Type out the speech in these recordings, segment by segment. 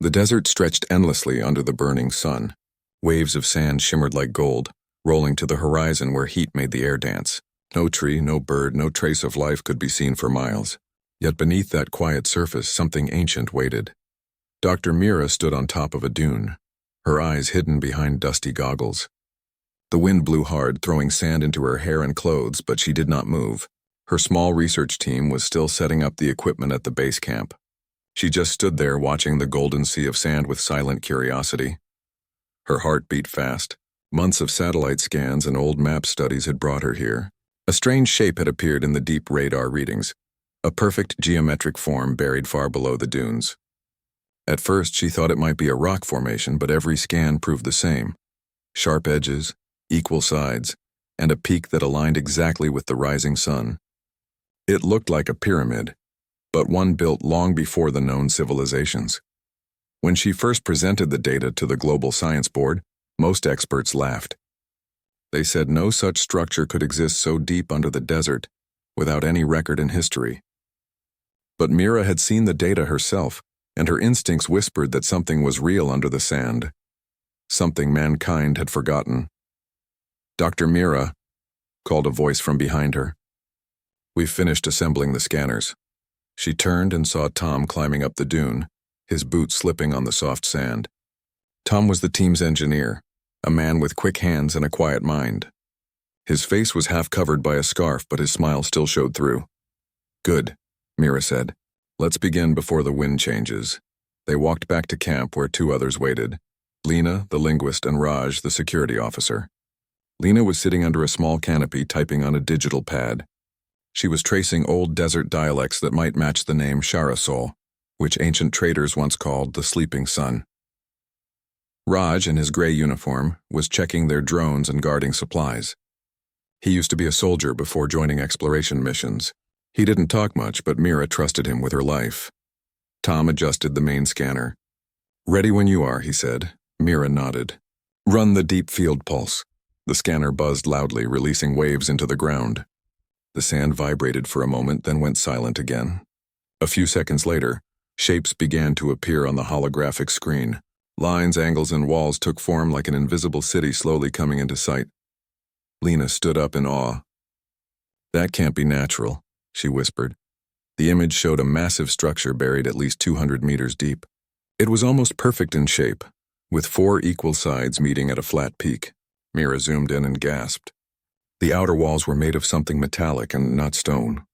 The desert stretched endlessly under the burning sun. Waves of sand shimmered like gold, rolling to the horizon where heat made the air dance. No tree, no bird, no trace of life could be seen for miles. Yet beneath that quiet surface, something ancient waited. Dr. Mira stood on top of a dune, her eyes hidden behind dusty goggles. The wind blew hard, throwing sand into her hair and clothes, but she did not move. Her small research team was still setting up the equipment at the base camp. She just stood there watching the golden sea of sand with silent curiosity. Her heart beat fast. Months of satellite scans and old map studies had brought her here. A strange shape had appeared in the deep radar readings, a perfect geometric form buried far below the dunes. At first, she thought it might be a rock formation, but every scan proved the same. Sharp edges, equal sides, and a peak that aligned exactly with the rising sun. It looked like a pyramid, but one built long before the known civilizations. When she first presented the data to the Global Science Board, most experts laughed. They said no such structure could exist so deep under the desert without any record in history. But Mira had seen the data herself, and her instincts whispered that something was real under the sand, something mankind had forgotten. "Dr. Mira," called a voice from behind her. "We've finished assembling the scanners." She turned and saw Tom climbing up the dune, his boots slipping on the soft sand. Tom was the team's engineer, a man with quick hands and a quiet mind. His face was half covered by a scarf, but his smile still showed through. "Good," Mira said. "Let's begin before the wind changes." They walked back to camp where two others waited, Lena, the linguist, and Raj, the security officer. Lena was sitting under a small canopy typing on a digital pad. She was tracing old desert dialects that might match the name Sharasol, which ancient traders once called the sleeping sun. Raj, in his gray uniform, was checking their drones and guarding supplies. He used to be a soldier before joining exploration missions. He didn't talk much, but Mira trusted him with her life. Tom adjusted the main scanner. "Ready when you are," he said. Mira nodded. "Run the deep field pulse." The scanner buzzed loudly, releasing waves into the ground. The sand vibrated for a moment, then went silent again. A few seconds later, shapes began to appear on the holographic screen. Lines, angles, and walls took form like an invisible city slowly coming into sight. Lena stood up in awe. "That can't be natural," she whispered. The image showed a massive structure buried at least 200 meters deep. It was almost perfect in shape, with 4 equal sides meeting at a flat peak. Mira zoomed in and gasped. The outer walls were made of something metallic and not stone.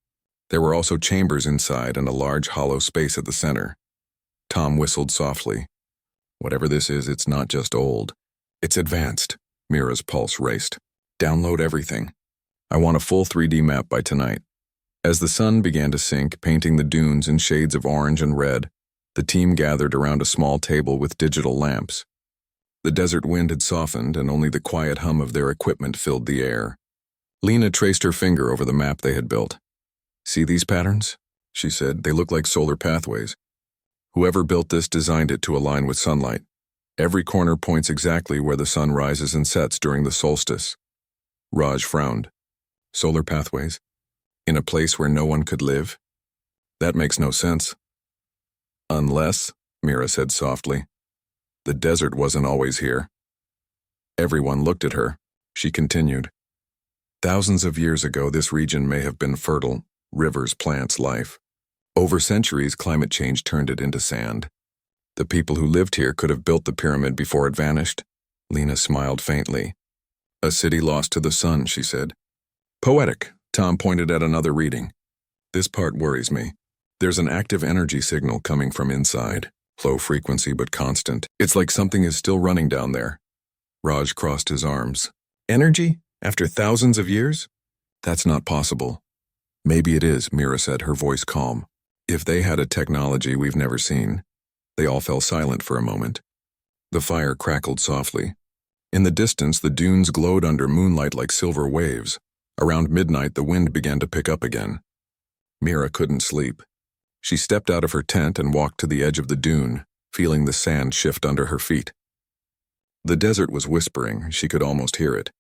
There were also chambers inside and a large hollow space at the center. Tom whistled softly. "Whatever this is, it's not just old. It's advanced." Mira's pulse raced. "Download everything. I want a full 3D map by tonight." As the sun began to sink, painting the dunes in shades of orange and red, the team gathered around a small table with digital lamps. The desert wind had softened, and only the quiet hum of their equipment filled the air. Lena traced her finger over the map they had built. "See these patterns?" she said. "They look like solar pathways. Whoever built this designed it to align with sunlight. Every corner points exactly where the sun rises and sets during the solstice." Raj frowned. "Solar pathways? In a place where no one could live? That makes no sense." "Unless," Mira said softly, "the desert wasn't always here." Everyone looked at her. She continued. "Thousands of years ago, this region may have been fertile, rivers, plants, life. Over centuries, climate change turned it into sand. The people who lived here could have built the pyramid before it vanished." Lena smiled faintly. "A city lost to the sun," she said. "Poetic," Tom pointed at another reading. "This part worries me. There's an active energy signal coming from inside. Low frequency but constant. It's like something is still running down there." Raj crossed his arms. "Energy? After thousands of years? That's not possible." "Maybe it is," Mira said, her voice calm. "If they had a technology we've never seen." They all fell silent for a moment. The fire crackled softly. In the distance, the dunes glowed under moonlight like silver waves. Around midnight, the wind began to pick up again. Mira couldn't sleep. She stepped out of her tent and walked to the edge of the dune, feeling the sand shift under her feet. The desert was whispering. She could almost hear it.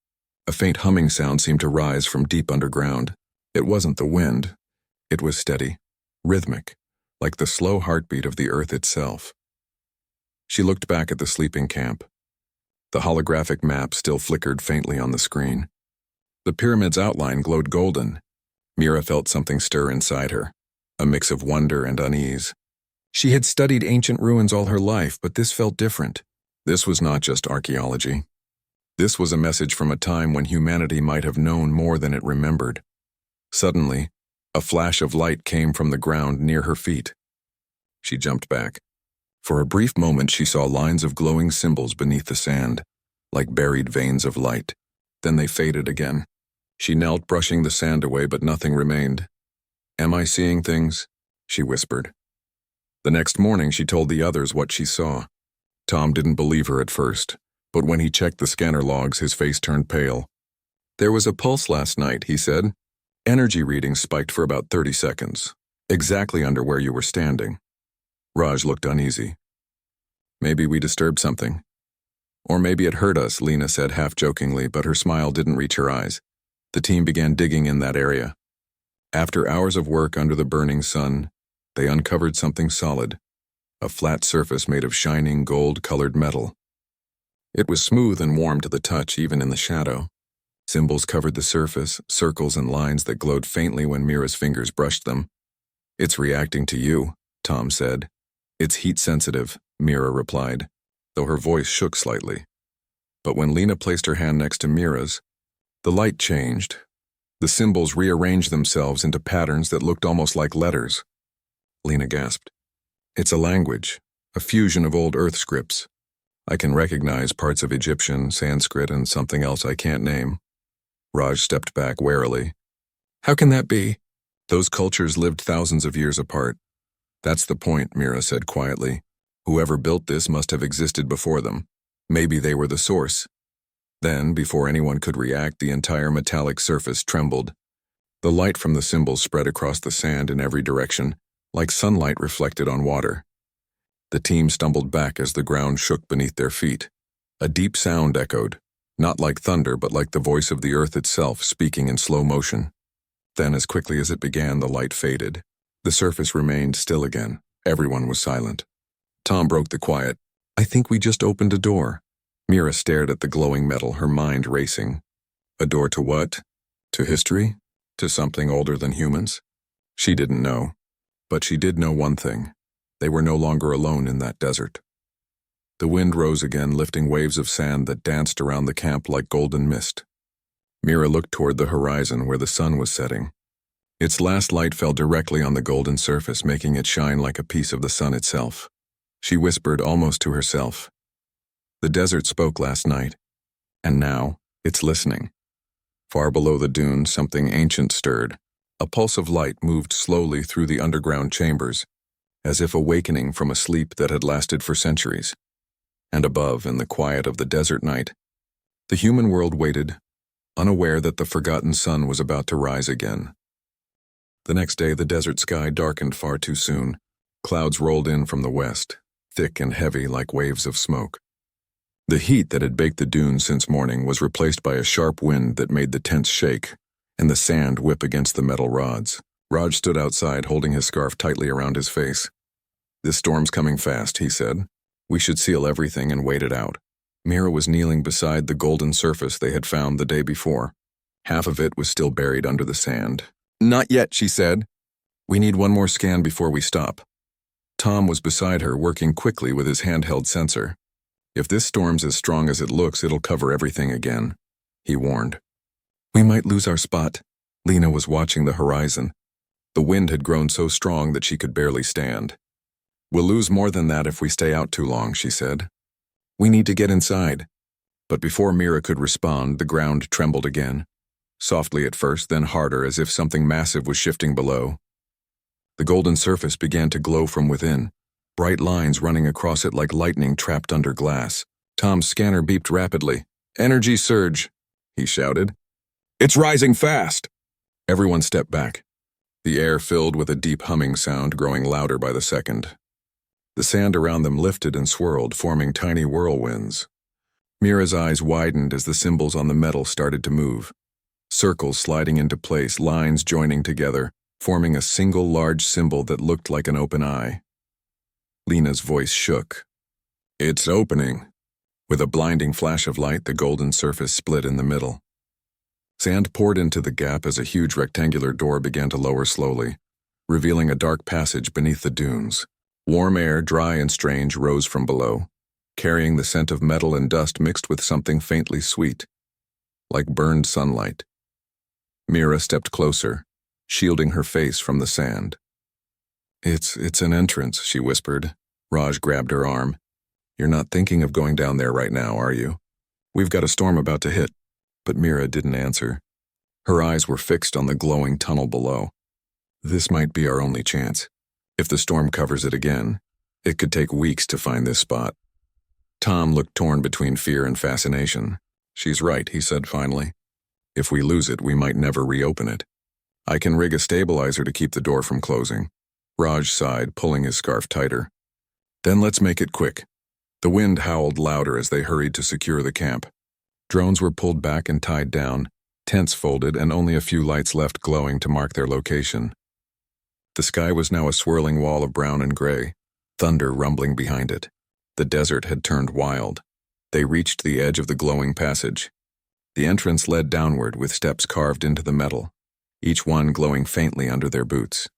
A faint humming sound seemed to rise from deep underground. It wasn't the wind. It was steady, rhythmic, like the slow heartbeat of the earth itself. She looked back at the sleeping camp. The holographic map still flickered faintly on the screen. The pyramid's outline glowed golden. Mira felt something stir inside her, a mix of wonder and unease. She had studied ancient ruins all her life, but this felt different. This was not just archaeology. This was a message from a time when humanity might have known more than it remembered. Suddenly, a flash of light came from the ground near her feet. She jumped back. For a brief moment, she saw lines of glowing symbols beneath the sand, like buried veins of light. Then they faded again. She knelt, brushing the sand away, but nothing remained. "Am I seeing things?" she whispered. The next morning, she told the others what she saw. Tom didn't believe her at first, but when he checked the scanner logs, his face turned pale. "There was a pulse last night," he said. "Energy readings spiked for about 30 seconds, exactly under where you were standing." Raj looked uneasy. "Maybe we disturbed something. Or maybe it hurt us," Lena said half-jokingly, but her smile didn't reach her eyes. The team began digging in that area. After hours of work under the burning sun, they uncovered something solid, a flat surface made of shining gold-colored metal. It was smooth and warm to the touch, even in the shadow. Symbols covered the surface, circles and lines that glowed faintly when Mira's fingers brushed them. "It's reacting to you," Tom said. "It's heat-sensitive," Mira replied, though her voice shook slightly. But when Lena placed her hand next to Mira's, the light changed. The symbols rearranged themselves into patterns that looked almost like letters. Lena gasped. "It's a language, a fusion of old Earth scripts. I can recognize parts of Egyptian, Sanskrit, and something else I can't name." Raj stepped back warily. "How can that be?" "Those cultures lived thousands of years apart. That's the point," Mira said quietly. "Whoever built this must have existed before them. Maybe they were the source." Then, before anyone could react, the entire metallic surface trembled. The light from the symbols spread across the sand in every direction, like sunlight reflected on water. The team stumbled back as the ground shook beneath their feet. A deep sound echoed, not like thunder but like the voice of the earth itself speaking in slow motion. Then, as quickly as it began, the light faded. The surface remained still again. Everyone was silent. Tom broke the quiet. "I think we just opened a door." Mira stared at the glowing metal, her mind racing. A door to what? To history? To something older than humans? She didn't know. But she did know one thing. They were no longer alone in that desert. The wind rose again, lifting waves of sand that danced around the camp like golden mist. Mira looked toward the horizon where the sun was setting. Its last light fell directly on the golden surface, making it shine like a piece of the sun itself. She whispered almost to herself. The desert spoke last night, and now it's listening. Far below the dunes, something ancient stirred. A pulse of light moved slowly through the underground chambers, as if awakening from a sleep that had lasted for centuries. And above, in the quiet of the desert night, the human world waited, unaware that the forgotten sun was about to rise again. The next day, the desert sky darkened far too soon. Clouds rolled in from the west, thick and heavy like waves of smoke. The heat that had baked the dunes since morning was replaced by a sharp wind that made the tents shake and the sand whip against the metal rods. Raj stood outside, holding his scarf tightly around his face. "This storm's coming fast," he said. "We should seal everything and wait it out." Mira was kneeling beside the golden surface they had found the day before. Half of it was still buried under the sand. "Not yet," she said. "We need one more scan before we stop." Tom was beside her, working quickly with his handheld sensor. "If this storm's as strong as it looks, it'll cover everything again," he warned. "We might lose our spot." Lena was watching the horizon. The wind had grown so strong that she could barely stand. "We'll lose more than that if we stay out too long," she said. "We need to get inside." But before Mira could respond, the ground trembled again. Softly at first, then harder, as if something massive was shifting below. The golden surface began to glow from within, bright lines running across it like lightning trapped under glass. Tom's scanner beeped rapidly. "Energy surge," he shouted. "It's rising fast!" Everyone stepped back. The air filled with a deep humming sound, growing louder by the second. The sand around them lifted and swirled, forming tiny whirlwinds. Mira's eyes widened as the symbols on the metal started to move. Circles sliding into place, lines joining together, forming a single large symbol that looked like an open eye. Lena's voice shook. It's opening. With a blinding flash of light, the golden surface split in the middle. Sand poured into the gap as a huge rectangular door began to lower slowly, revealing a dark passage beneath the dunes. Warm air, dry and strange, rose from below, carrying the scent of metal and dust mixed with something faintly sweet, like burned sunlight. Mira stepped closer, shielding her face from the sand. It's an entrance, she whispered. Raj grabbed her arm. You're not thinking of going down there right now, are you? We've got a storm about to hit. But Mira didn't answer. Her eyes were fixed on the glowing tunnel below. This might be our only chance. If the storm covers it again, it could take weeks to find this spot. Tom looked torn between fear and fascination. She's right, he said finally. If we lose it, we might never reopen it. I can rig a stabilizer to keep the door from closing. Raj sighed, pulling his scarf tighter. Then let's make it quick. The wind howled louder as they hurried to secure the camp. Drones were pulled back and tied down, tents folded, and only a few lights left glowing to mark their location. The sky was now a swirling wall of brown and gray, thunder rumbling behind it. The desert had turned wild. They reached the edge of the glowing passage. The entrance led downward with steps carved into the metal, each one glowing faintly under their boots.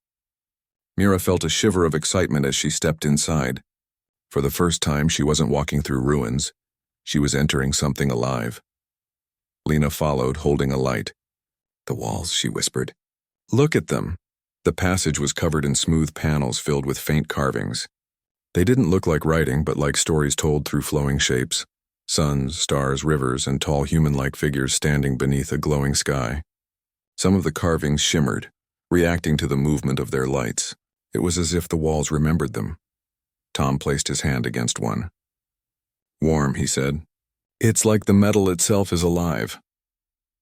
Mira felt a shiver of excitement as she stepped inside. For the first time, she wasn't walking through ruins. She was entering something alive. Lena followed, holding a light. The walls, she whispered. Look at them. The passage was covered in smooth panels filled with faint carvings. They didn't look like writing, but like stories told through flowing shapes. Suns, stars, rivers, and tall human-like figures standing beneath a glowing sky. Some of the carvings shimmered, reacting to the movement of their lights. It was as if the walls remembered them. Tom placed his hand against one. Warm, he said. It's like the metal itself is alive.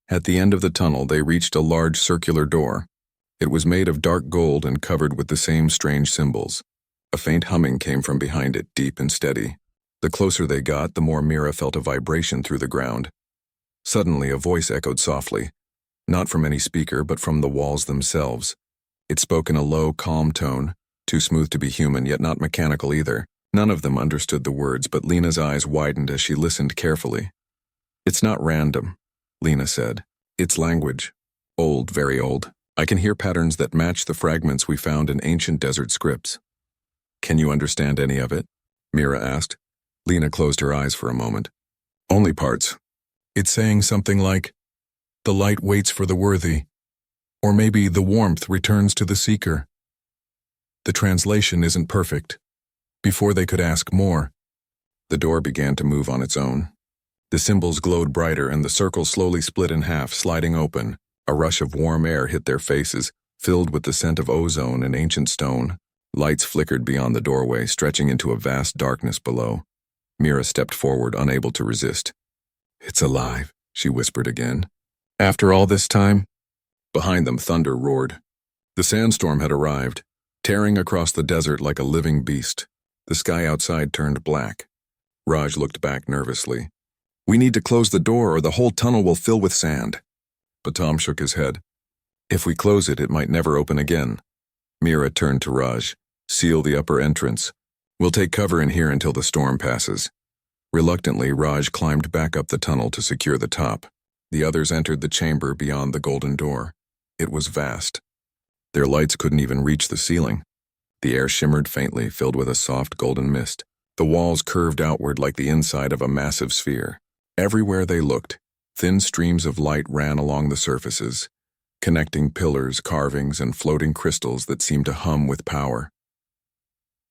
At the end of the tunnel, they reached a large circular door. It was made of dark gold and covered with the same strange symbols. A faint humming came from behind it, deep and steady. The closer they got, the more Mira felt a vibration through the ground. Suddenly, a voice echoed softly, not from any speaker, but from the walls themselves. It spoke in a low, calm tone, too smooth to be human, yet not mechanical either. None of them understood the words, but Lena's eyes widened as she listened carefully. It's not random, Lena said. It's language. Old, very old. I can hear patterns that match the fragments we found in ancient desert scripts. Can you understand any of it? Mira asked. Lena closed her eyes for a moment. Only parts. It's saying something like, the light waits for the worthy. Or maybe the warmth returns to the seeker. The translation isn't perfect. Before they could ask more, the door began to move on its own. The symbols glowed brighter and the circle slowly split in half, sliding open. A rush of warm air hit their faces, filled with the scent of ozone and ancient stone. Lights flickered beyond the doorway, stretching into a vast darkness below. Mira stepped forward, unable to resist. It's alive, she whispered again. After all this time? Behind them, thunder roared. The sandstorm had arrived, tearing across the desert like a living beast. The sky outside turned black. Raj looked back nervously. We need to close the door or the whole tunnel will fill with sand. But Tom shook his head. If we close it, it might never open again. Mira turned to Raj. Seal the upper entrance. We'll take cover in here until the storm passes. Reluctantly, Raj climbed back up the tunnel to secure the top. The others entered the chamber beyond the golden door. It was vast. Their lights couldn't even reach the ceiling. The air shimmered faintly, filled with a soft golden mist. The walls curved outward like the inside of a massive sphere. Everywhere they looked, thin streams of light ran along the surfaces, connecting pillars, carvings, and floating crystals that seemed to hum with power.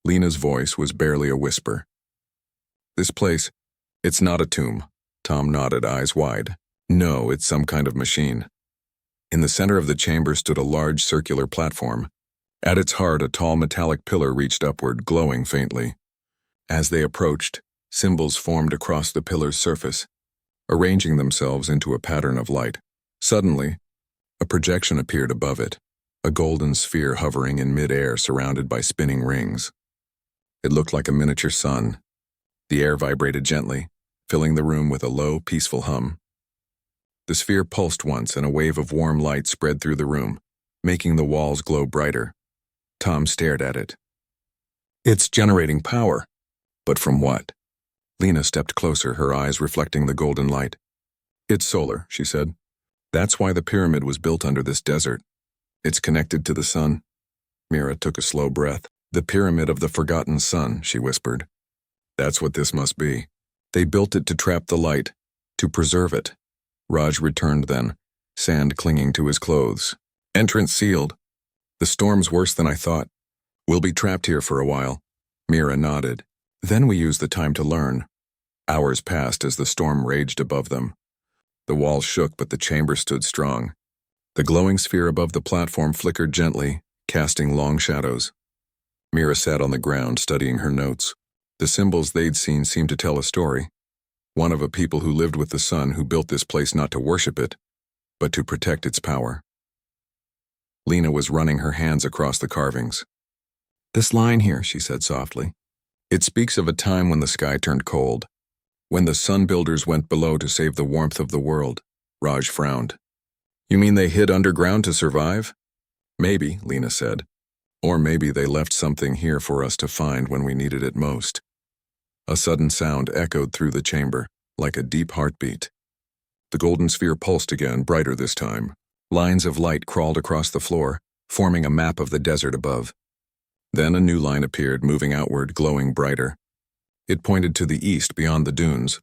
Lena's voice was barely a whisper. This place, it's not a tomb. Tom nodded, eyes wide. No, it's some kind of machine. In the center of the chamber stood a large circular platform. At its heart, a tall metallic pillar reached upward, glowing faintly. As they approached, symbols formed across the pillar's surface, arranging themselves into a pattern of light. Suddenly, a projection appeared above it, a golden sphere hovering in mid-air surrounded by spinning rings. It looked like a miniature sun. The air vibrated gently, filling the room with a low, peaceful hum. The sphere pulsed once and a wave of warm light spread through the room, making the walls glow brighter. Tom stared at it. It's generating power. But from what? Lena stepped closer, her eyes reflecting the golden light. "It's solar," she said. "That's why the pyramid was built under this desert. It's connected to the sun." Mira took a slow breath. "The pyramid of the forgotten sun," she whispered. "That's what this must be. They built it to trap the light, to preserve it." Raj returned then, sand clinging to his clothes. "Entrance sealed. The storm's worse than I thought. We'll be trapped here for a while." Mira nodded. "Then we use the time to learn." Hours passed as the storm raged above them. The walls shook, but the chamber stood strong. The glowing sphere above the platform flickered gently, casting long shadows. Mira sat on the ground, studying her notes. The symbols they'd seen seemed to tell a story. One of a people who lived with the sun, who built this place not to worship it, but to protect its power. Lena was running her hands across the carvings. "This line here," she said softly. "It speaks of a time when the sky turned cold, when the sun builders went below to save the warmth of the world." Raj frowned. "You mean they hid underground to survive?" "Maybe," Lena said. "Or maybe they left something here for us to find when we needed it most." A sudden sound echoed through the chamber, like a deep heartbeat. The golden sphere pulsed again, brighter this time. Lines of light crawled across the floor, forming a map of the desert above. Then a new line appeared, moving outward, glowing brighter. It pointed to the east, beyond the dunes.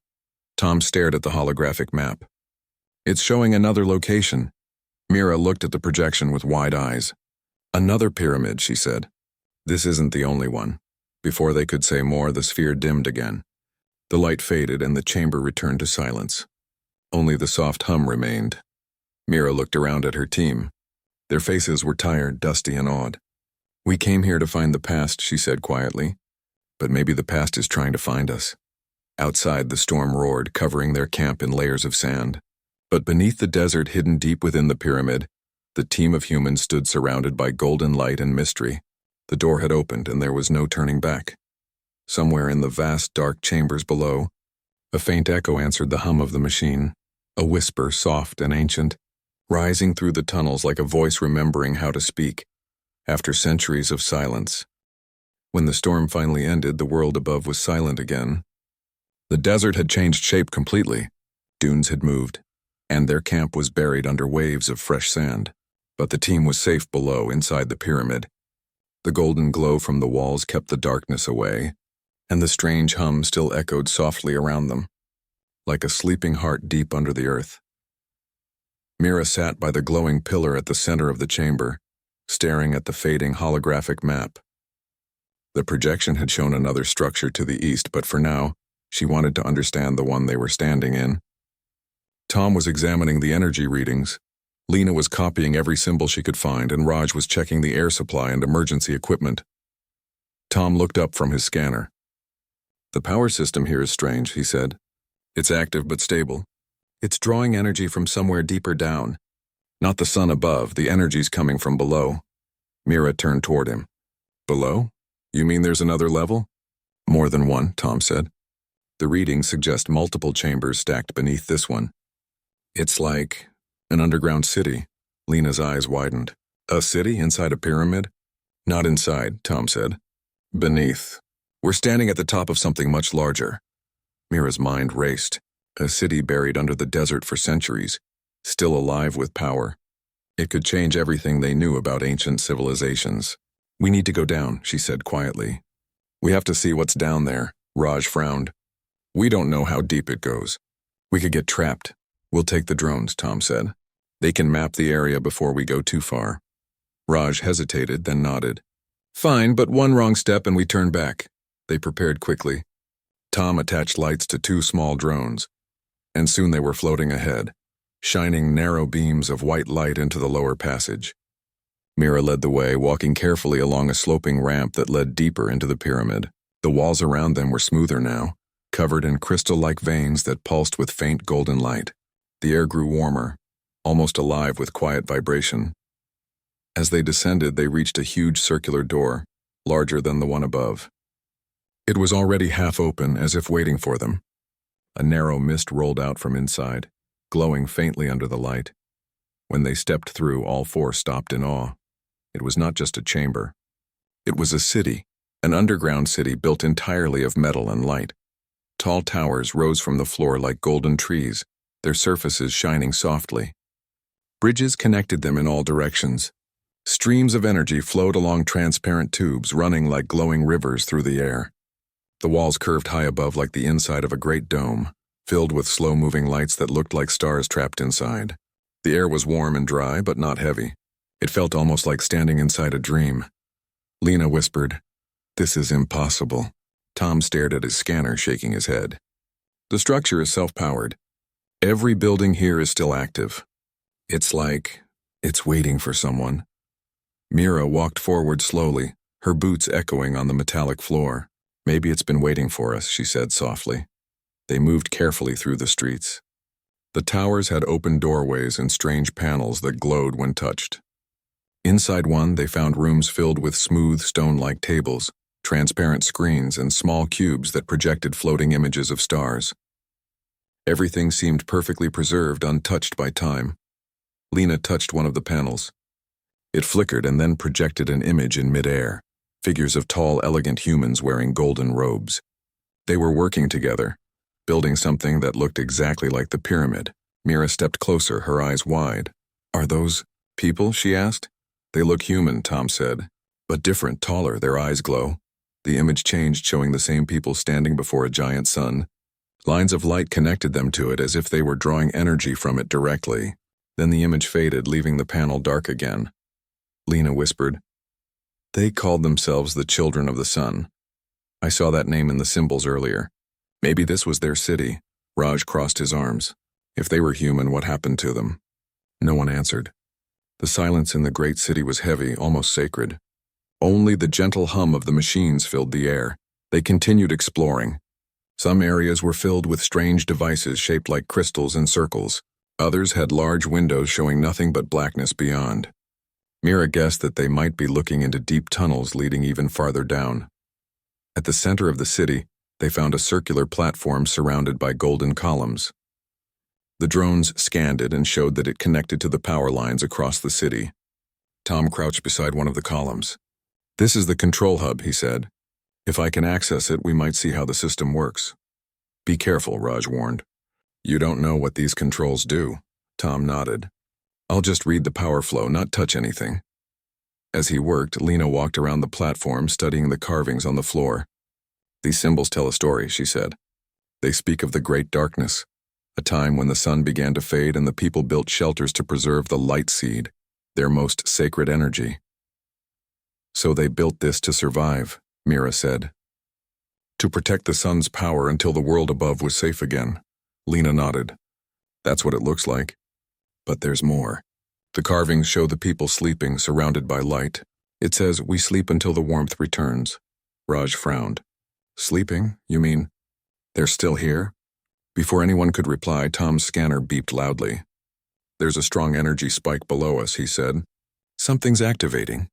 Tom stared at the holographic map. "It's showing another location." Mira looked at the projection with wide eyes. "Another pyramid," she said. "This isn't the only one." Before they could say more, the sphere dimmed again. The light faded and the chamber returned to silence. Only the soft hum remained. Mira looked around at her team. Their faces were tired, dusty, and awed. "We came here to find the past," she said quietly. "But maybe the past is trying to find us." Outside, the storm roared, covering their camp in layers of sand. But beneath the desert, hidden deep within the pyramid, the team of humans stood surrounded by golden light and mystery. The door had opened, and there was no turning back. Somewhere in the vast, dark chambers below, a faint echo answered the hum of the machine, a whisper, soft and ancient, rising through the tunnels like a voice remembering how to speak, after centuries of silence. When the storm finally ended, the world above was silent again. The desert had changed shape completely. Dunes had moved, and their camp was buried under waves of fresh sand. But the team was safe below, inside the pyramid. The golden glow from the walls kept the darkness away, and the strange hum still echoed softly around them, like a sleeping heart deep under the earth. Mira sat by the glowing pillar at the center of the chamber, staring at the fading holographic map. The projection had shown another structure to the east, but for now, she wanted to understand the one they were standing in. Tom was examining the energy readings. Lena was copying every symbol she could find, and Raj was checking the air supply and emergency equipment. Tom looked up from his scanner. "The power system here is strange," he said. "It's active but stable. It's drawing energy from somewhere deeper down. Not the sun above, the energy's coming from below." Mira turned toward him. "Below? You mean there's another level?" "More than one," Tom said. "The readings suggest multiple chambers stacked beneath this one. It's like an underground city." Lena's eyes widened. "A city inside a pyramid?" "Not inside," Tom said. "Beneath. We're standing at the top of something much larger." Mira's mind raced. A city buried under the desert for centuries, still alive with power. It could change everything they knew about ancient civilizations. "We need to go down," she said quietly. "We have to see what's down there." Raj frowned. "We don't know how deep it goes. We could get trapped." "We'll take the drones," Tom said. "They can map the area before we go too far." Raj hesitated, then nodded. "Fine, but one wrong step and we turn back." They prepared quickly. Tom attached lights to 2 small drones, and soon they were floating ahead, shining narrow beams of white light into the lower passage. Mira led the way, walking carefully along a sloping ramp that led deeper into the pyramid. The walls around them were smoother now, covered in crystal-like veins that pulsed with faint golden light. The air grew warmer, almost alive with quiet vibration. As they descended, they reached a huge circular door, larger than the one above. It was already half open, as if waiting for them. A narrow mist rolled out from inside, glowing faintly under the light. When they stepped through, all 4 stopped in awe. It was not just a chamber. It was a city, an underground city built entirely of metal and light. Tall towers rose from the floor like golden trees, their surfaces shining softly. Bridges connected them in all directions. Streams of energy flowed along transparent tubes, running like glowing rivers through the air. The walls curved high above like the inside of a great dome, filled with slow-moving lights that looked like stars trapped inside. The air was warm and dry, but not heavy. It felt almost like standing inside a dream. Lena whispered, "This is impossible." Tom stared at his scanner, shaking his head. The structure is self-powered. Every building here is still active. It's like it's waiting for someone. Mira walked forward slowly, her boots echoing on the metallic floor. "Maybe it's been waiting for us," she said softly. They moved carefully through the streets. The towers had open doorways and strange panels that glowed when touched. Inside one, they found rooms filled with smooth, stone-like tables, transparent screens, and small cubes that projected floating images of stars. Everything seemed perfectly preserved, untouched by time. Lena touched one of the panels. It flickered and then projected an image in midair, figures of tall, elegant humans wearing golden robes. They were working together, building something that looked exactly like the pyramid. Mira stepped closer, her eyes wide. "Are those people?" she asked. "They look human," Tom said, "but different, taller, their eyes glow." The image changed, showing the same people standing before a giant sun. Lines of light connected them to it as if they were drawing energy from it directly. Then the image faded, leaving the panel dark again. Lena whispered, "They called themselves the Children of the Sun. I saw that name in the symbols earlier. Maybe this was their city." Raj crossed his arms. "If they were human, what happened to them?" No one answered. The silence in the great city was heavy, almost sacred. Only the gentle hum of the machines filled the air. They continued exploring. Some areas were filled with strange devices shaped like crystals and circles. Others had large windows showing nothing but blackness beyond. Mira guessed that they might be looking into deep tunnels leading even farther down. At the center of the city, they found a circular platform surrounded by golden columns. The drones scanned it and showed that it connected to the power lines across the city. Tom crouched beside one of the columns. "This is the control hub," he said. "If I can access it, we might see how the system works." "Be careful," Raj warned. "You don't know what these controls do." Tom nodded. "I'll just read the power flow, not touch anything." As he worked, Lena walked around the platform, studying the carvings on the floor. "These symbols tell a story," she said. "They speak of the Great Darkness, a time when the sun began to fade and the people built shelters to preserve the light seed, their most sacred energy." "So they built this to survive," Mira said. "To protect the sun's power until the world above was safe again." Lena nodded. "That's what it looks like. But there's more." The carvings show the people sleeping, surrounded by light. It says, "We sleep until the warmth returns." Raj frowned. "Sleeping? You mean they're still here?" Before anyone could reply, Tom's scanner beeped loudly. "There's a strong energy spike below us," he said. "Something's activating."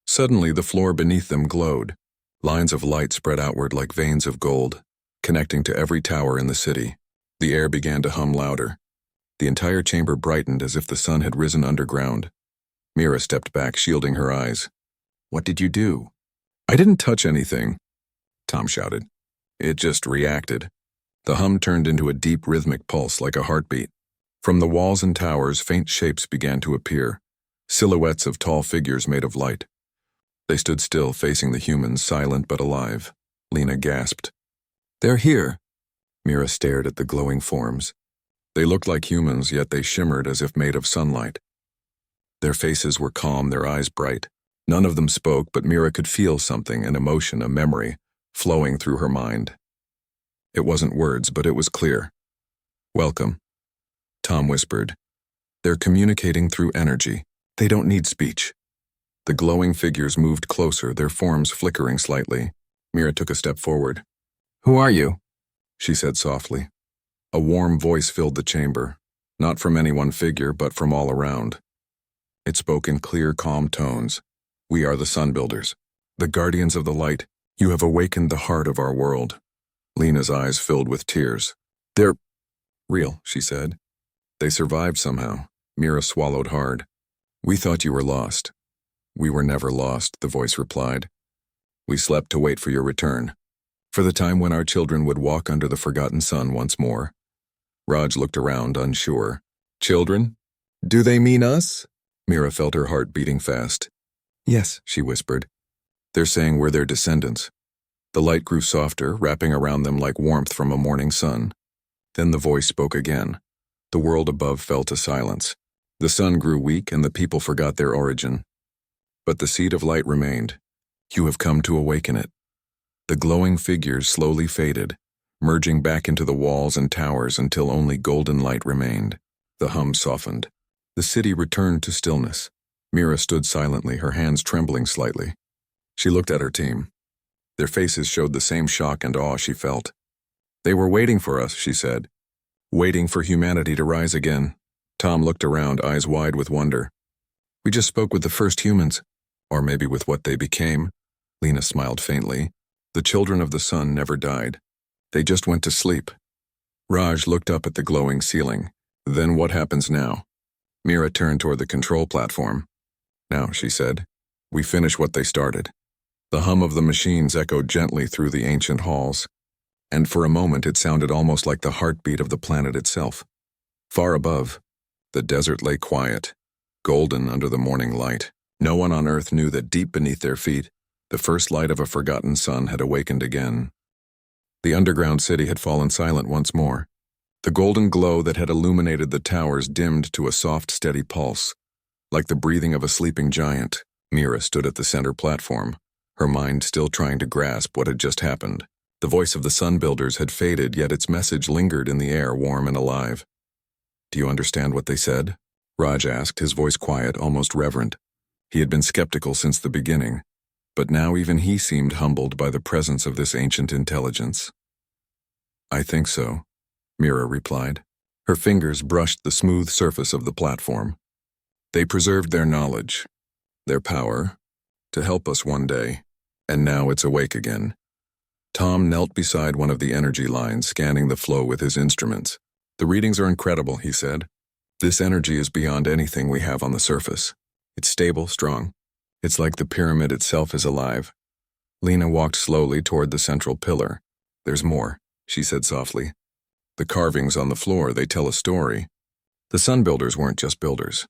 Suddenly, the floor beneath them glowed. Lines of light spread outward like veins of gold, connecting to every tower in the city. The air began to hum louder. The entire chamber brightened as if the sun had risen underground. Mira stepped back, shielding her eyes. "What did you do?" "I didn't touch anything," Tom shouted. "It just reacted." The hum turned into a deep rhythmic pulse like a heartbeat. From the walls and towers, faint shapes began to appear, silhouettes of tall figures made of light. They stood still, facing the humans, silent but alive. Lena gasped. "They're here." Mira stared at the glowing forms. They looked like humans, yet they shimmered as if made of sunlight. Their faces were calm, their eyes bright. None of them spoke, but Mira could feel something, an emotion, a memory, flowing through her mind. It wasn't words, but it was clear. "Welcome," Tom whispered. "They're communicating through energy. They don't need speech." The glowing figures moved closer, their forms flickering slightly. Mira took a step forward. "Who are you?" she said softly. A warm voice filled the chamber, not from any one figure, but from all around. It spoke in clear, calm tones. "We are the Sun Builders, the guardians of the light. You have awakened the heart of our world." Lena's eyes filled with tears. "They're real," she said. "They survived somehow." Mira swallowed hard. "We thought you were lost." "We were never lost," the voice replied. "We slept to wait for your return." For the time when our children would walk under the forgotten sun once more. Raj looked around, unsure. Children? Do they mean us? Mira felt her heart beating fast. Yes, she whispered. They're saying we're their descendants. The light grew softer, wrapping around them like warmth from a morning sun. Then the voice spoke again. The world above fell to silence. The sun grew weak and the people forgot their origin. But the seed of light remained. You have come to awaken it. The glowing figures slowly faded, merging back into the walls and towers until only golden light remained. The hum softened. The city returned to stillness. Mira stood silently, her hands trembling slightly. She looked at her team. Their faces showed the same shock and awe she felt. They were waiting for us, she said. Waiting for humanity to rise again. Tom looked around, eyes wide with wonder. We just spoke with the first humans. Or maybe with what they became. Lena smiled faintly. The children of the sun never died. They just went to sleep. Raj looked up at the glowing ceiling. Then what happens now? Mira turned toward the control platform. Now, she said, we finish what they started. The hum of the machines echoed gently through the ancient halls. And for a moment it sounded almost like the heartbeat of the planet itself. Far above, the desert lay quiet, golden under the morning light. No one on Earth knew that deep beneath their feet, the first light of a forgotten sun had awakened again. The underground city had fallen silent once more. The golden glow that had illuminated the towers dimmed to a soft, steady pulse. Like the breathing of a sleeping giant, Mira stood at the center platform, her mind still trying to grasp what had just happened. The voice of the sun builders had faded, yet its message lingered in the air, warm and alive. Do you understand what they said? Raj asked, his voice quiet, almost reverent. He had been skeptical since the beginning, but now even he seemed humbled by the presence of this ancient intelligence. I think so, Mira replied. Her fingers brushed the smooth surface of the platform. They preserved their knowledge, their power, to help us one day, and now it's awake again. Tom knelt beside one of the energy lines, scanning the flow with his instruments. The readings are incredible, he said. This energy is beyond anything we have on the surface. It's stable, strong. It's like the pyramid itself is alive. Lena walked slowly toward the central pillar. There's more, she said softly. The carvings on the floor, they tell a story. The sun builders weren't just builders.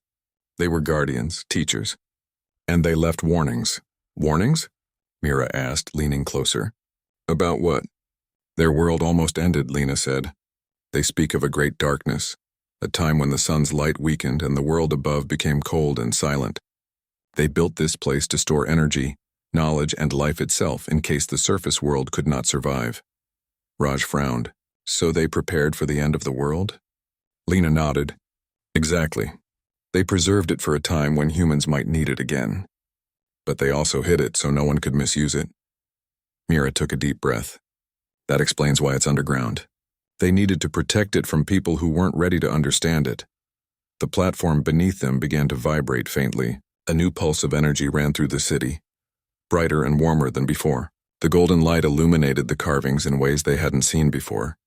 They were guardians, teachers. And they left warnings. Warnings? Mira asked, leaning closer. About what? Their world almost ended, Lena said. They speak of a great darkness, a time when the sun's light weakened and the world above became cold and silent. They built this place to store energy, knowledge, and life itself in case the surface world could not survive. Raj frowned. So they prepared for the end of the world? Lena nodded. Exactly. They preserved it for a time when humans might need it again. But they also hid it so no one could misuse it. Mira took a deep breath. That explains why it's underground. They needed to protect it from people who weren't ready to understand it. The platform beneath them began to vibrate faintly. A new pulse of energy ran through the city, brighter and warmer than before. The golden light illuminated the carvings in ways they hadn't seen before,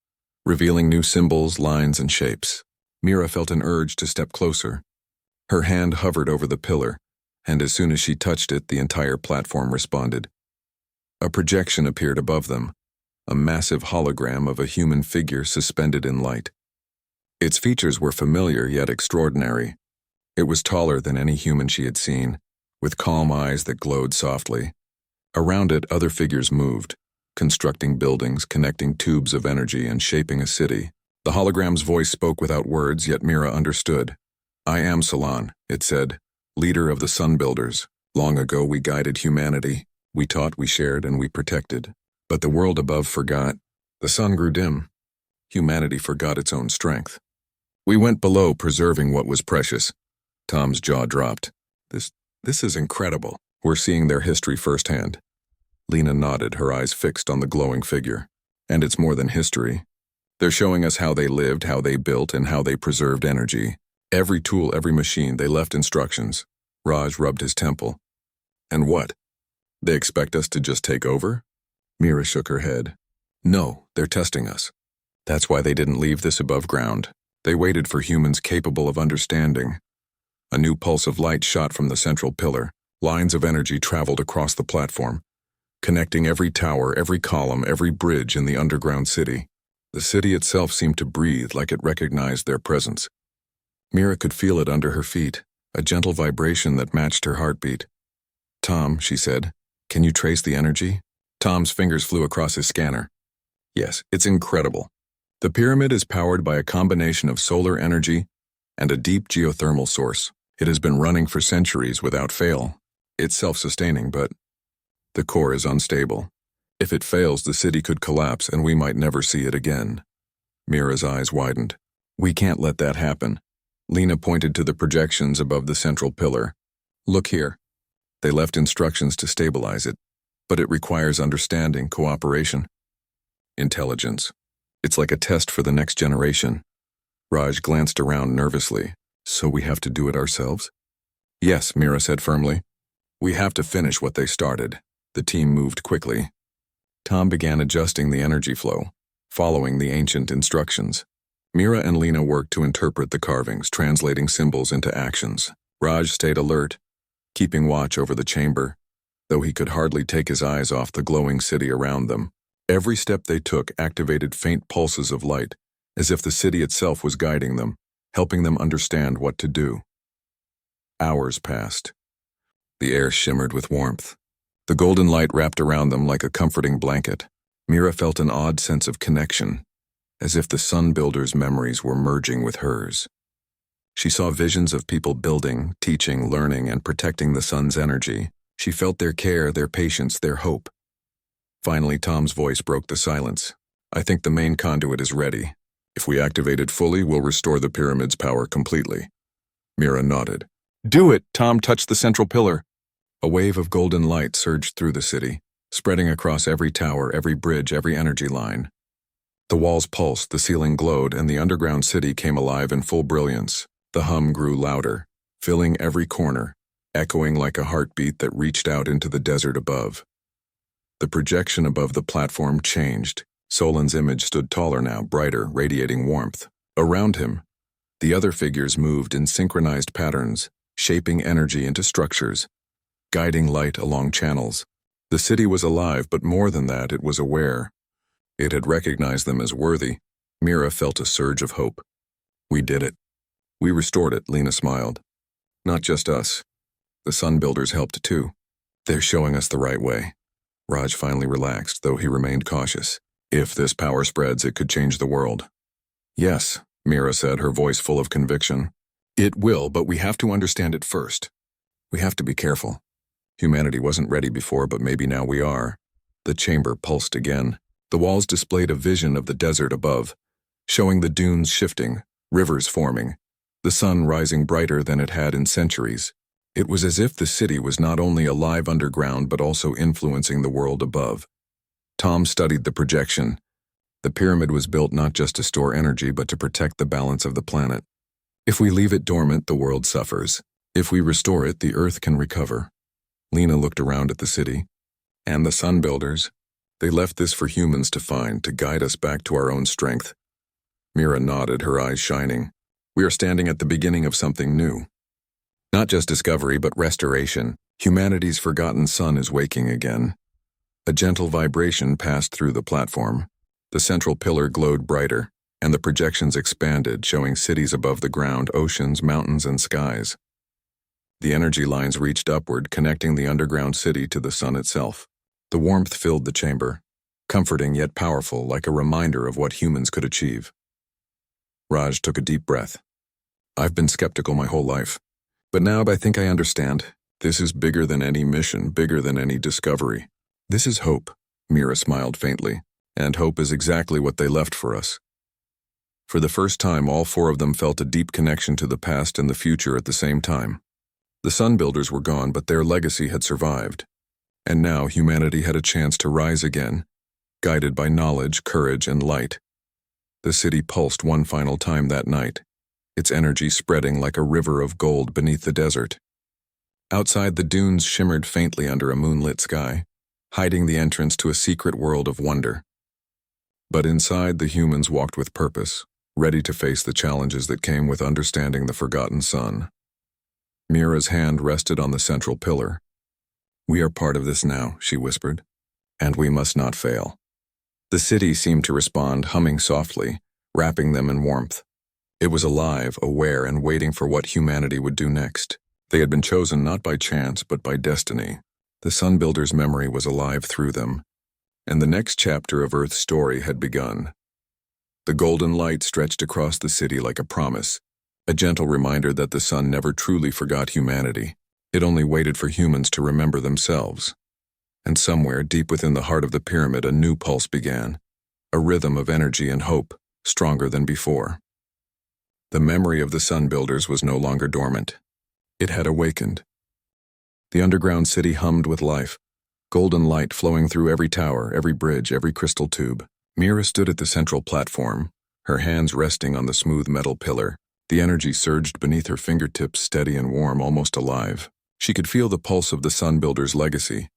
revealing new symbols, lines, and shapes. Mira felt an urge to step closer. Her hand hovered over the pillar, and as soon as she touched it, the entire platform responded. A projection appeared above them, a massive hologram of a human figure suspended in light. Its features were familiar yet extraordinary. It was taller than any human she had seen, with calm eyes that glowed softly. Around it, other figures moved, constructing buildings, connecting tubes of energy, and shaping a city. The hologram's voice spoke without words, yet Mira understood. I am Salon, it said, leader of the Sun Builders. Long ago we guided humanity. We taught, we shared, and we protected. But the world above forgot. The sun grew dim. Humanity forgot its own strength. We went below, preserving what was precious. Tom's jaw dropped. This is incredible. We're seeing their history firsthand. Lena nodded, her eyes fixed on the glowing figure. And it's more than history. They're showing us how they lived, how they built, and how they preserved energy. Every tool, every machine, they left instructions. Raj rubbed his temple. And what? They expect us to just take over? Mira shook her head. No, they're testing us. That's why they didn't leave this above ground. They waited for humans capable of understanding. A new pulse of light shot from the central pillar. Lines of energy traveled across the platform, connecting every tower, every column, every bridge in the underground city. The city itself seemed to breathe like it recognized their presence. Mira could feel it under her feet, a gentle vibration that matched her heartbeat. "Tom," she said, "can you trace the energy?" Tom's fingers flew across his scanner. "Yes, it's incredible. The pyramid is powered by a combination of solar energy and a deep geothermal source. It has been running for centuries without fail. It's self-sustaining, but the core is unstable. If it fails, the city could collapse and we might never see it again." Mira's eyes widened. "We can't let that happen." Lena pointed to the projections above the central pillar. "Look here." They left instructions to stabilize it, but it requires understanding, cooperation, intelligence. It's like a test for the next generation. Raj glanced around nervously. "So we have to do it ourselves?" "Yes," Mira said firmly. "We have to finish what they started." The team moved quickly. Tom began adjusting the energy flow, following the ancient instructions. Mira and Lena worked to interpret the carvings, translating symbols into actions. Raj stayed alert, keeping watch over the chamber, though he could hardly take his eyes off the glowing city around them. Every step they took activated faint pulses of light, as if the city itself was guiding them, helping them understand what to do. Hours passed. The air shimmered with warmth. The golden light wrapped around them like a comforting blanket. Mira felt an odd sense of connection, as if the sun builder's memories were merging with hers. She saw visions of people building, teaching, learning, and protecting the sun's energy. She felt their care, their patience, their hope. Finally, Tom's voice broke the silence. "I think the main conduit is ready. If we activate it fully, we'll restore the pyramid's power completely." Mira nodded. "Do it!" Tom touched the central pillar. A wave of golden light surged through the city, spreading across every tower, every bridge, every energy line. The walls pulsed, the ceiling glowed, and the underground city came alive in full brilliance. The hum grew louder, filling every corner, echoing like a heartbeat that reached out into the desert above. The projection above the platform changed. Solon's image stood taller now, brighter, radiating warmth. Around him, the other figures moved in synchronized patterns, shaping energy into structures, guiding light along channels. The city was alive, but more than that, it was aware. It had recognized them as worthy. Mira felt a surge of hope. "We did it. We restored it," Lena smiled. "Not just us. The Sun Builders helped too. They're showing us the right way." Raj finally relaxed, though he remained cautious. "If this power spreads, it could change the world." "Yes," Mira said, her voice full of conviction. "It will, but we have to understand it first. We have to be careful. Humanity wasn't ready before, but maybe now we are." The chamber pulsed again. The walls displayed a vision of the desert above, showing the dunes shifting, rivers forming, the sun rising brighter than it had in centuries. It was as if the city was not only alive underground but also influencing the world above. Tom studied the projection. The pyramid was built not just to store energy but to protect the balance of the planet. If we leave it dormant, the world suffers. If we restore it, the earth can recover. Lena looked around at the city. And the Sun Builders. They left this for humans to find, to guide us back to our own strength. Mira nodded, her eyes shining. "We are standing at the beginning of something new. Not just discovery, but restoration. Humanity's forgotten sun is waking again." A gentle vibration passed through the platform. The central pillar glowed brighter, and the projections expanded, showing cities above the ground, oceans, mountains, and skies. The energy lines reached upward, connecting the underground city to the sun itself. The warmth filled the chamber, comforting yet powerful, like a reminder of what humans could achieve. Raj took a deep breath. "I've been skeptical my whole life. But now I think I understand. This is bigger than any mission, bigger than any discovery. This is hope." Mira smiled faintly. "And hope is exactly what they left for us." For the first time, all four of them felt a deep connection to the past and the future at the same time. The Sun Builders were gone, but their legacy had survived. And now humanity had a chance to rise again, guided by knowledge, courage, and light. The city pulsed one final time that night, its energy spreading like a river of gold beneath the desert. Outside, the dunes shimmered faintly under a moonlit sky, hiding the entrance to a secret world of wonder. But inside, the humans walked with purpose, ready to face the challenges that came with understanding the forgotten sun. Mira's hand rested on the central pillar. "We are part of this now," she whispered. And we must not fail. The city seemed to respond, humming softly, wrapping them in warmth. It was alive, aware, and waiting for what humanity would do next. They had been chosen not by chance, but by destiny. The Sun Builder's memory was alive through them, and the next chapter of Earth's story had begun. The golden light stretched across the city like a promise, a gentle reminder that the sun never truly forgot humanity. It only waited for humans to remember themselves. And somewhere, deep within the heart of the pyramid, a new pulse began, a rhythm of energy and hope, stronger than before. The memory of the Sun Builders was no longer dormant. It had awakened. The underground city hummed with life, golden light flowing through every tower, every bridge, every crystal tube. Mira stood at the central platform, her hands resting on the smooth metal pillar. The energy surged beneath her fingertips, steady and warm, almost alive. She could feel the pulse of the Sun Builders' legacy,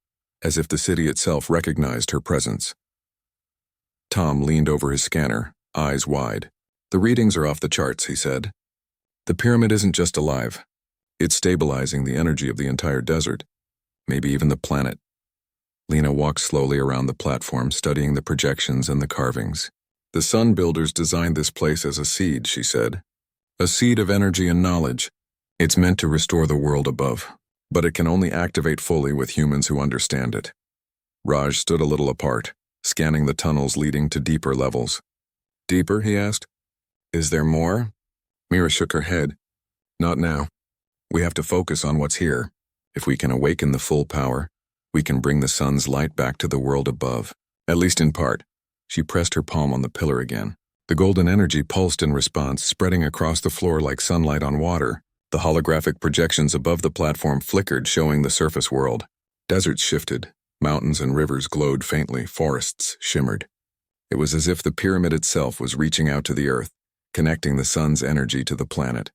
as if the city itself recognized her presence. Tom leaned over his scanner, eyes wide. "The readings are off the charts," he said. "The pyramid isn't just alive. It's stabilizing the energy of the entire desert, maybe even the planet." Lena walked slowly around the platform, studying the projections and the carvings. "The Sun Builders designed this place as a seed," she said. "A seed of energy and knowledge. It's meant to restore the world above, but it can only activate fully with humans who understand it." Raj stood a little apart, scanning the tunnels leading to deeper levels. "Deeper?" he asked. "Is there more?" Mira shook her head. "Not now. We have to focus on what's here. If we can awaken the full power, we can bring the sun's light back to the world above. At least in part." She pressed her palm on the pillar again. The golden energy pulsed in response, spreading across the floor like sunlight on water. The holographic projections above the platform flickered, showing the surface world. Deserts shifted, mountains and rivers glowed faintly, forests shimmered. It was as if the pyramid itself was reaching out to the earth, connecting the sun's energy to the planet.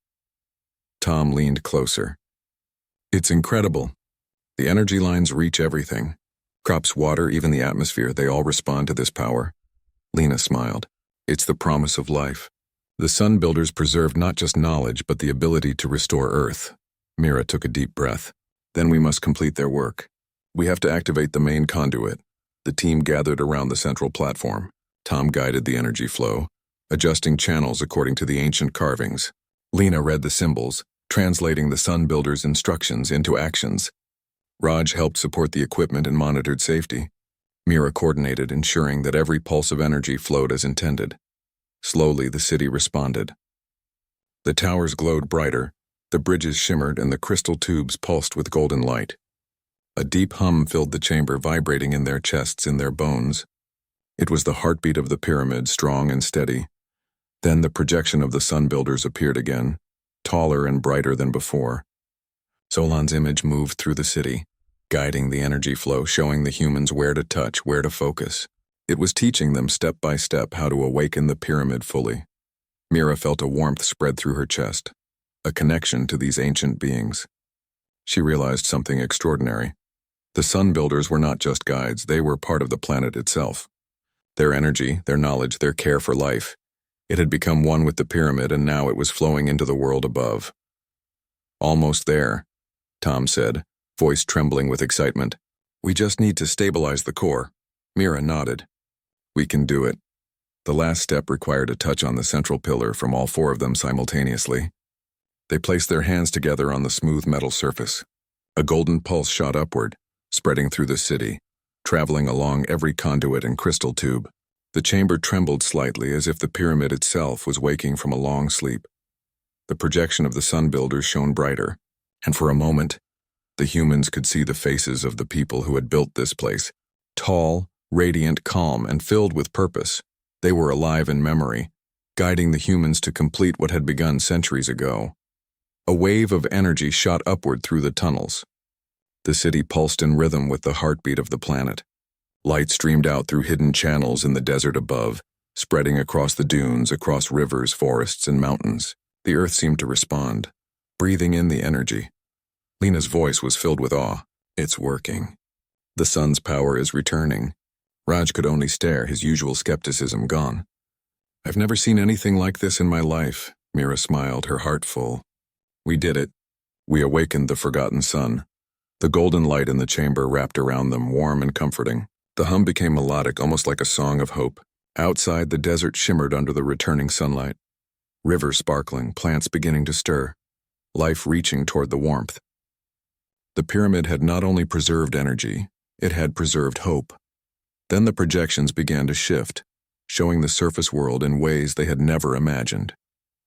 Tom leaned closer. "It's incredible. The energy lines reach everything. Crops, water, even the atmosphere, they all respond to this power." Lena smiled. "It's the promise of life. The Sun Builders preserved not just knowledge, but the ability to restore Earth." Mira took a deep breath. "Then we must complete their work. We have to activate the main conduit." The team gathered around the central platform. Tom guided the energy flow, adjusting channels according to the ancient carvings. Lena read the symbols, translating the Sun Builders' instructions into actions. Raj helped support the equipment and monitored safety. Mira coordinated, ensuring that every pulse of energy flowed as intended. Slowly, the city responded. The towers glowed brighter, the bridges shimmered, and the crystal tubes pulsed with golden light. A deep hum filled the chamber, vibrating in their chests, in their bones. It was the heartbeat of the pyramid, strong and steady. Then the projection of the Sun Builders appeared again, taller and brighter than before. Solon's image moved through the city, guiding the energy flow, showing the humans where to touch, where to focus. It was teaching them step by step how to awaken the pyramid fully. Mira felt a warmth spread through her chest, a connection to these ancient beings. She realized something extraordinary. The Sun Builders were not just guides, they were part of the planet itself. Their energy, their knowledge, their care for life. It had become one with the pyramid, and now it was flowing into the world above. "Almost there," Tom said, voice trembling with excitement. "We just need to stabilize the core." Mira nodded. "We can do it." The last step required a touch on the central pillar from all four of them simultaneously. They placed their hands together on the smooth metal surface. A golden pulse shot upward, spreading through the city, traveling along every conduit and crystal tube. The chamber trembled slightly, as if the pyramid itself was waking from a long sleep. The projection of the Sun Builders shone brighter, and for a moment, the humans could see the faces of the people who had built this place. Tall, radiant, calm, and filled with purpose. They were alive in memory, guiding the humans to complete what had begun centuries ago. A wave of energy shot upward through the tunnels. The city pulsed in rhythm with the heartbeat of the planet. Light streamed out through hidden channels in the desert above, spreading across the dunes, across rivers, forests, and mountains. The earth seemed to respond, breathing in the energy. Lena's voice was filled with awe. "It's working. The sun's power is returning." Raj could only stare, his usual skepticism gone. "I've never seen anything like this in my life," Mira smiled, her heart full. "We did it. We awakened the forgotten sun." The golden light in the chamber wrapped around them, warm and comforting. The hum became melodic, almost like a song of hope. Outside, the desert shimmered under the returning sunlight. Rivers sparkling, plants beginning to stir, life reaching toward the warmth. The pyramid had not only preserved energy, it had preserved hope. Then the projections began to shift, showing the surface world in ways they had never imagined.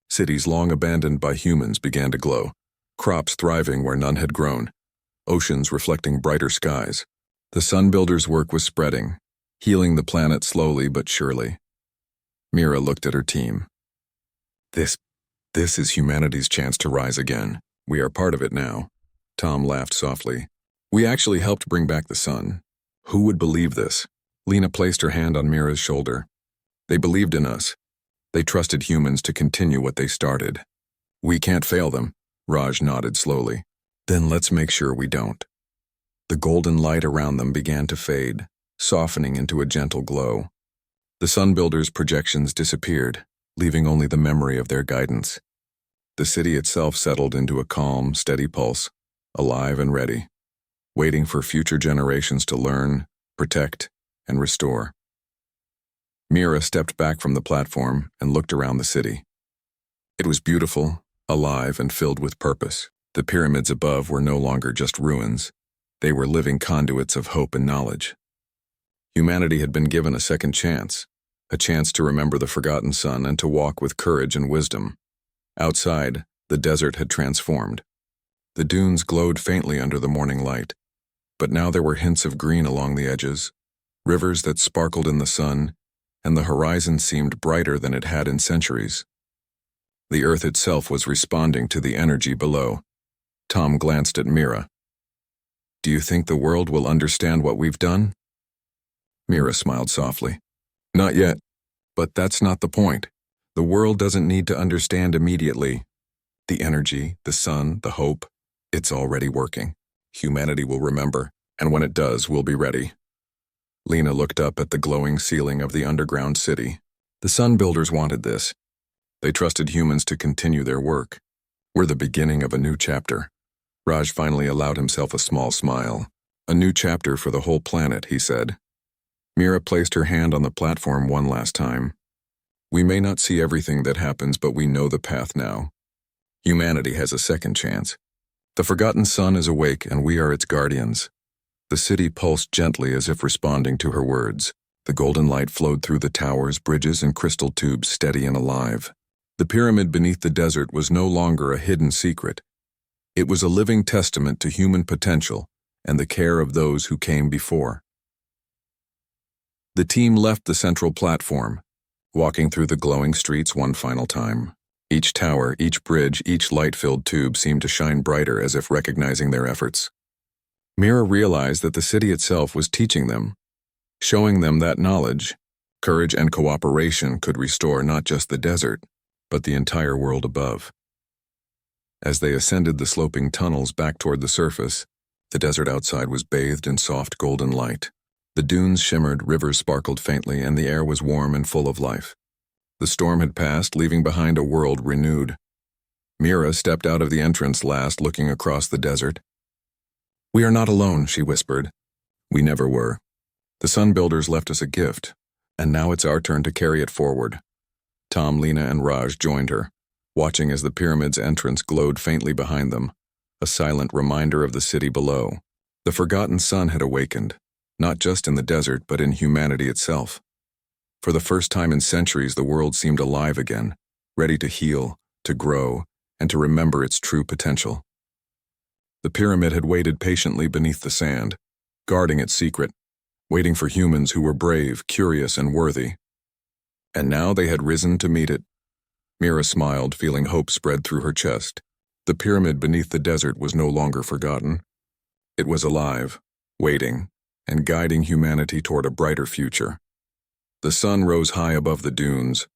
Cities long abandoned by humans began to glow, crops thriving where none had grown, oceans reflecting brighter skies. The sun builders' work was spreading, healing the planet slowly but surely. Mira looked at her team. This is humanity's chance to rise again. We are part of it now. Tom laughed softly. We actually helped bring back the sun. Who would believe this? Lena placed her hand on Mira's shoulder. They believed in us. They trusted humans to continue what they started. We can't fail them, Raj nodded slowly. Then let's make sure we don't. The golden light around them began to fade, softening into a gentle glow. The sun builders' projections disappeared, leaving only the memory of their guidance. The city itself settled into a calm, steady pulse, alive and ready, waiting for future generations to learn, protect, and restore. Mira stepped back from the platform and looked around the city. It was beautiful, alive, and filled with purpose. The pyramids above were no longer just ruins. They were living conduits of hope and knowledge. Humanity had been given a second chance, a chance to remember the forgotten sun and to walk with courage and wisdom. Outside, the desert had transformed. The dunes glowed faintly under the morning light, but now there were hints of green along the edges, rivers that sparkled in the sun, and the horizon seemed brighter than it had in centuries. The earth itself was responding to the energy below. Tom glanced at Mira. Do you think the world will understand what we've done? Mira smiled softly. Not yet, but that's not the point. The world doesn't need to understand immediately. The energy, the sun, the hope, it's already working. Humanity will remember, and when it does, we'll be ready. Lena looked up at the glowing ceiling of the underground city. The sun builders wanted this. They trusted humans to continue their work. We're the beginning of a new chapter. Raj finally allowed himself a small smile. A new chapter for the whole planet, he said. Mira placed her hand on the platform one last time. We may not see everything that happens, but we know the path now. Humanity has a second chance. The forgotten sun is awake, and we are its guardians. The city pulsed gently as if responding to her words. The golden light flowed through the towers, bridges, and crystal tubes, steady and alive. The pyramid beneath the desert was no longer a hidden secret. It was a living testament to human potential and the care of those who came before. The team left the central platform, walking through the glowing streets one final time. Each tower, each bridge, each light-filled tube seemed to shine brighter as if recognizing their efforts. Mira realized that the city itself was teaching them, showing them that knowledge, courage, and cooperation could restore not just the desert, but the entire world above. As they ascended the sloping tunnels back toward the surface, the desert outside was bathed in soft golden light. The dunes shimmered, rivers sparkled faintly, and the air was warm and full of life. The storm had passed, leaving behind a world renewed. Mira stepped out of the entrance last, looking across the desert. We are not alone, she whispered. We never were. The sun builders left us a gift, and now it's our turn to carry it forward. Tom, Lena, and Raj joined her, watching as the pyramid's entrance glowed faintly behind them, a silent reminder of the city below. The forgotten sun had awakened, not just in the desert, but in humanity itself. For the first time in centuries, the world seemed alive again, ready to heal, to grow, and to remember its true potential. The pyramid had waited patiently beneath the sand, guarding its secret, waiting for humans who were brave, curious, and worthy. And now they had risen to meet it. Mira smiled, feeling hope spread through her chest. The pyramid beneath the desert was no longer forgotten. It was alive, waiting, and guiding humanity toward a brighter future. The sun rose high above the dunes,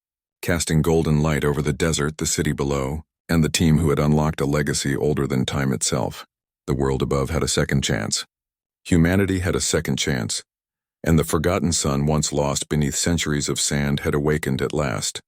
casting golden light over the desert, the city below, and the team who had unlocked a legacy older than time itself. The world above had a second chance. Humanity had a second chance, and the forgotten sun once lost beneath centuries of sand had awakened at last.